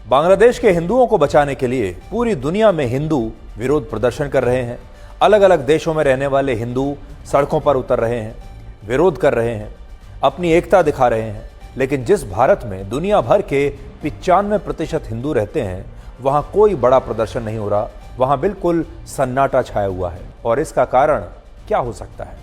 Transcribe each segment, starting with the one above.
बांग्लादेश के हिंदुओं को बचाने के लिए पूरी दुनिया में हिंदू विरोध प्रदर्शन कर रहे हैं। अलग अलग देशों में रहने वाले हिंदू सड़कों पर उतर रहे हैं, विरोध कर रहे हैं, अपनी एकता दिखा रहे हैं। लेकिन जिस भारत में दुनिया भर के 95% हिंदू रहते हैं, वहां कोई बड़ा प्रदर्शन नहीं हो रहा, वहां बिल्कुल सन्नाटा छाया हुआ है। और इसका कारण क्या हो सकता है?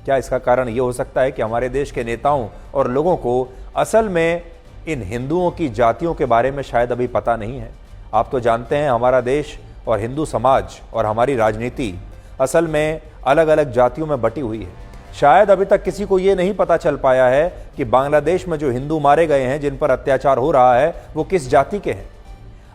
क्या इसका कारण यह हो सकता है कि हमारे देश के नेताओं और लोगों को असल में इन हिंदुओं की जातियों के बारे में शायद अभी पता नहीं है? आप तो जानते हैं हमारा देश और हिंदू समाज और हमारी राजनीति असल में अलग अलग जातियों में बटी हुई है। शायद अभी तक किसी को ये नहीं पता चल पाया है कि बांग्लादेश में जो हिंदू मारे गए हैं, जिन पर अत्याचार हो रहा है, वो किस जाति के हैं।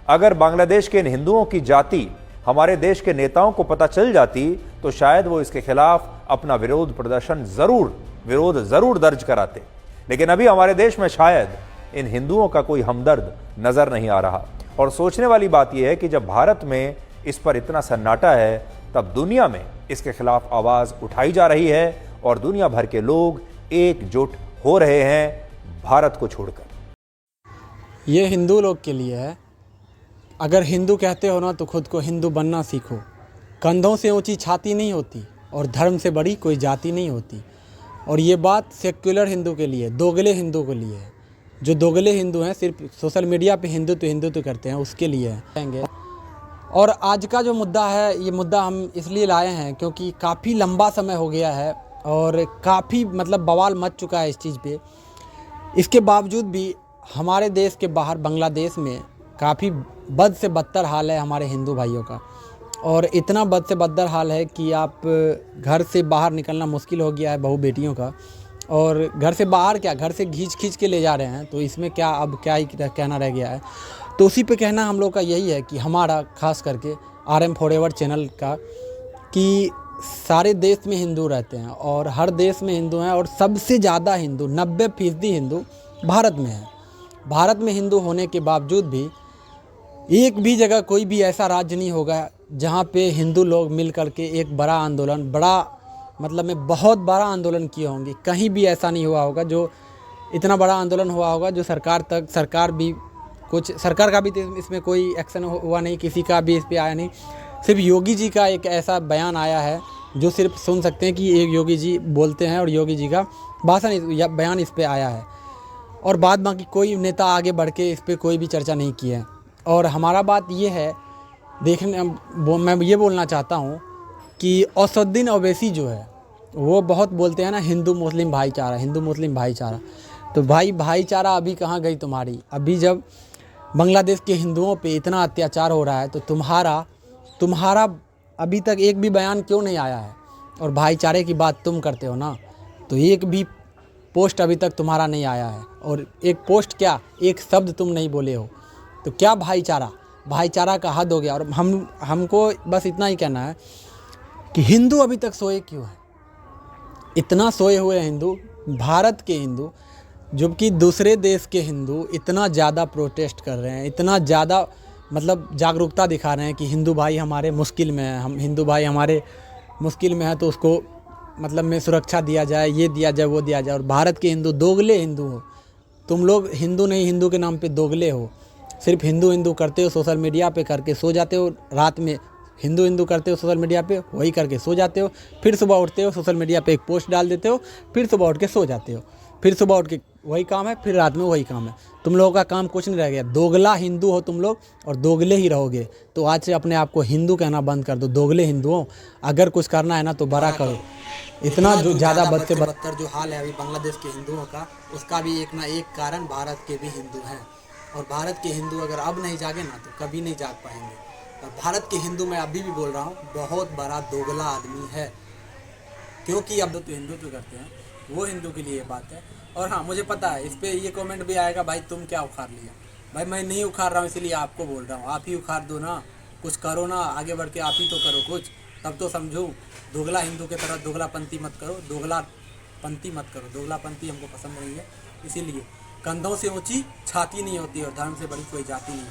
अगर बांग्लादेश के इन हिंदुओं की जाति हमारे देश के नेताओं को पता चल जाती तो शायद वो इसके खिलाफ अपना विरोध प्रदर्शन जरूर दर्ज कराते। लेकिन अभी हमारे देश में शायद इन हिंदुओं का कोई हमदर्द नजर नहीं आ रहा। और सोचने वाली बात यह है कि जब भारत में इस पर इतना सन्नाटा है, तब दुनिया में इसके खिलाफ आवाज उठाई जा रही है और दुनिया भर के लोग एकजुट हो रहे हैं भारत को छोड़कर। ये हिंदू लोग के लिए है। अगर हिंदू कहते हो ना तो खुद को हिंदू बनना सीखो। कंधों से ऊंची छाती नहीं होती और धर्म से बड़ी कोई जाति नहीं होती। और ये बात सेक्युलर हिंदू के लिए, दोगले हिंदू के लिए है। जो दोगले हिंदू हैं, सिर्फ सोशल मीडिया पे हिंदुत्व करते हैं, उसके लिए है। और आज का जो मुद्दा है, ये मुद्दा हम इसलिए लाए हैं क्योंकि काफ़ी लंबा समय हो गया है और काफ़ी बवाल मच चुका है इस चीज़ पे। इसके बावजूद भी हमारे देश के बाहर बांग्लादेश में काफ़ी बद से बदतर हाल है हमारे हिंदू भाइयों का। और इतना बद से बदतर हाल है कि आप घर से बाहर निकलना मुश्किल हो गया है बहू बेटियों का। और घर से बाहर क्या, घर से खींच के ले जा रहे हैं। तो इसमें क्या, अब क्या ही कहना रह गया है। तो उसी पे कहना हम लोग का यही है कि हमारा खास करके RM फॉरएवर चैनल का, कि सारे देश में हिंदू रहते हैं और हर देश में हिंदू हैं। और सबसे ज़्यादा हिंदू, 90% हिंदू भारत में है। भारत में हिंदू होने के बावजूद भी एक भी जगह कोई भी ऐसा राज्य नहीं होगा जहाँ पे हिंदू लोग मिल करके एक बड़ा आंदोलन, बहुत बड़ा आंदोलन किए होंगे। कहीं भी ऐसा नहीं हुआ होगा जो इतना बड़ा आंदोलन हुआ होगा जो सरकार का भी इसमें कोई एक्शन हुआ नहीं, किसी का भी इस पे आया नहीं। सिर्फ योगी जी का एक ऐसा बयान आया है जो सिर्फ सुन सकते हैं कि एक योगी जी बोलते हैं और योगी जी का भाषण या बयान इस पे आया है। और बाद बाकी कोई नेता आगे बढ़ के इस पे कोई भी चर्चा नहीं की है। और हमारा बात ये है, मैं ये बोलना चाहता हूँ कि असदुद्दीन ओवैसी जो है वो बहुत बोलते हैं ना हिंदू मुस्लिम भाईचारा। तो भाईचारा अभी कहाँ गई तुम्हारी? अभी जब बांग्लादेश के हिंदुओं पे इतना अत्याचार हो रहा है तो तुम्हारा अभी तक एक भी बयान क्यों नहीं आया है? और भाईचारे की बात तुम करते हो ना, तो एक भी पोस्ट अभी तक तुम्हारा नहीं आया है। और एक पोस्ट क्या, एक शब्द तुम नहीं बोले हो। तो क्या भाईचारा का हद हो गया। और हमको बस इतना ही कहना है कि हिंदू अभी तक सोए क्यों हैं? इतना सोए हुए हिंदू, भारत के हिंदू, जबकि दूसरे देश के हिंदू इतना ज़्यादा प्रोटेस्ट कर रहे हैं, इतना ज़्यादा जागरूकता दिखा रहे हैं कि हिंदू भाई हमारे मुश्किल में है, हम हिंदू भाई हमारे मुश्किल में है तो उसको में सुरक्षा दिया जाए, ये दिया जाए, वो दिया जाए। और भारत के हिंदू दोगले हिंदू हो। तुम लोग हिंदू नहीं, हिंदू के नाम पे दोगले हो। सिर्फ हिंदू करते हो, सोशल मीडिया पे करके सो जाते हो। रात में हिंदू करते हो सोशल मीडिया पे, वही करके सो जाते हो। फिर सुबह उठते हो, सोशल मीडिया पे एक पोस्ट डाल देते हो, फिर सुबह उठ के सो जाते हो। फिर सुबह उठ के वही काम है, फिर रात में वही काम है। तुम लोगों का काम कुछ नहीं रह गया। दोगला हिंदू हो तुम लोग और दोगले ही रहोगे। तो आज से अपने आप को हिंदू कहना बंद कर दो। दोगले हिंदू हो, अगर कुछ करना है ना तो बड़ा करो। इतना जो ज़्यादा बद से बदतर जो हाल है अभी बांग्लादेश के हिंदुओं का, उसका भी एक ना एक कारण भारत के भी हिंदू हैं। और भारत के हिंदू अगर अब नहीं जागे ना तो कभी नहीं जाग पाएंगे। और भारत के हिंदू, मैं अभी भी बोल रहा हूँ, बहुत बड़ा दोगला आदमी है। क्योंकि अब तो हिंदुत्व करते हैं, वो हिंदू के लिए ये बात है। और हाँ, मुझे पता है इस पर ये कमेंट भी आएगा, भाई तुम क्या उखाड़ लिया? भाई मैं नहीं उखाड़ रहा हूँ, इसीलिए आपको बोल रहा हूँ। आप ही उखाड़ दो ना, कुछ करो ना, आगे बढ़ के आप ही तो करो कुछ, तब तो समझो। दोगला हिंदू के तरह दोगलापंथी मत करो, दोगलापंथी हमको पसंद नहीं है। इसीलिए कंधों से ऊंची छाती नहीं होती और धर्म से बड़ी कोई जाति नहीं है।